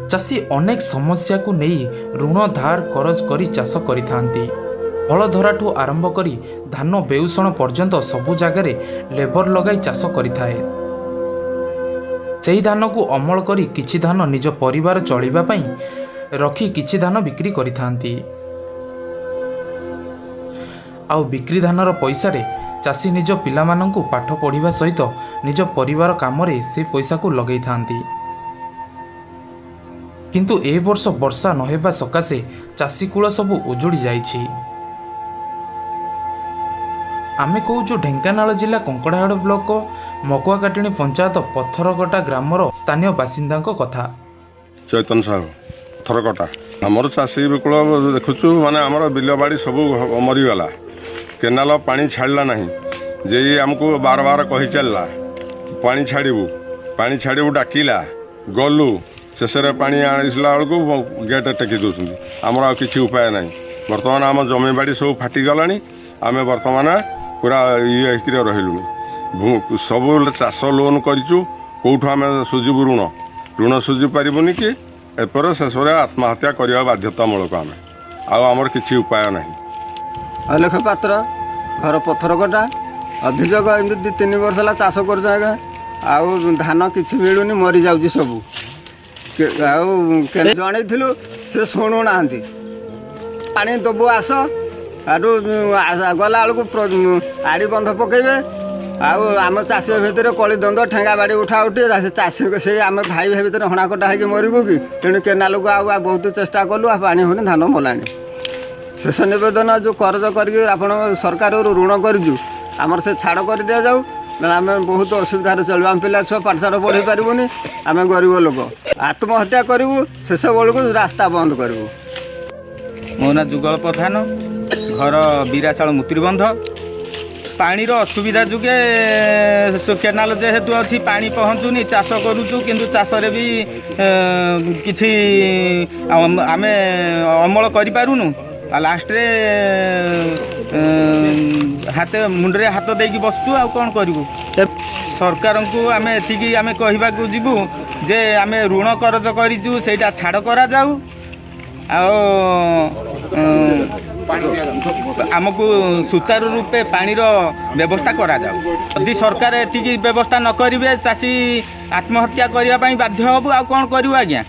चाषी अनेक समस्या को नहीं ऋण धार करज करी चाष करिथांती। हल धराठू आरंभ करी धान बेउषण पर्यंत सबु जगार लेबर लगाई चाष करिथाए। सेही धान को अमल करी किछि धान निज परिवार चलिबा पई रखी किछि धान बिक्री करिथांती। आउ बिक्री धानर पैसा रे चाषी निज पिलामानंकु पाठ पढ़िबा सहित निज परिवार कामरे से पैसा को लगै थांती। किंतु ए वर्ष वर्षा नहेबा सकाशे चाषी कूल सबु उजुड़ी जाइछि। आमे कहूँ ढेंकानाल जिला कंकड़ाहाड़ ब्लॉक मकुआकाटिणी पंचायत पत्थरकटा ग्रामर स्थानीय बासिंदा कथा। चैतन साहू पत्थरकटा आमर चाषी विकूल देखुचु माने आमर बिल बाड़ी सब मरीगला। केनाल पानी छाड़ला नहीं जे आमको बार बार कही चलला पानी छाड़ू डाकिला गलु शेष पानी आसला बेलू गेट टेकी दूसरी आमर किसी उपाय ना। बर्तमान आम जमी बाड़ी सब फाटीगला आम बर्तमान पूरा ये रही सब चाष लोन करूँ कौटू आम सुझीबू ऋण सुझी पारूनी कि एपर शेष आत्महत्या करने बाध्यतामूलक आम आमर किसी उपाय ना। अलेख पात्र घर पत्थरकटा अभियोग एमती 2-3 वर्ष है चाष कर धान किसी मिलूनी मरी जाऊँगी सब जनईलु से शुणुना पानी दबु आस आठ गला बेलू आड़ी बंध पकेबे आम चाषी भितर कली द्वंद ठेंगा बाड़ी उठा उठी चाषी से आम भाई भाई भितर हणाकटा होगी मरबू कि तेणु केनाल को बहुत चेष्टा कलु पानी होनी धान मलानी। शेष नवेदन जो करज कर सरकार ऋण करूँ आमर से छाड़ कर दि जाऊ आम बहुत असुविधार चलू आम पिला छुआ पाठशाठ पढ़ी पारूनी आम गरीब लोक आत्महत्या करूँ शेष बेलू रास्ता बंद करूँ। मो ना जुगल प्रधान घर बीराशाल मुत्रीबंध पानी असुविधा जुगे केनाल जेहेतु अच्छी पानी पहुँचुनी चाष करुचु किंतु चाषरे भी किछि आमे अमल करिपारुनु लास्ट रे हाथ मुंडरे हाथ देकी बसचु आ कौन करू। सरकार को आम एति आम कहवाक जीवु जे आम ऋण करज करूँ सेटा छाड़ करा जाऊ आमको सुचारू रूपे पानीर व्यवस्था करा जाऊ। यदि सरकार एति व्यवस्था न करेंगे चाषी आत्महत्या करने बाध्य हबु आ कौन करू आज्ञा।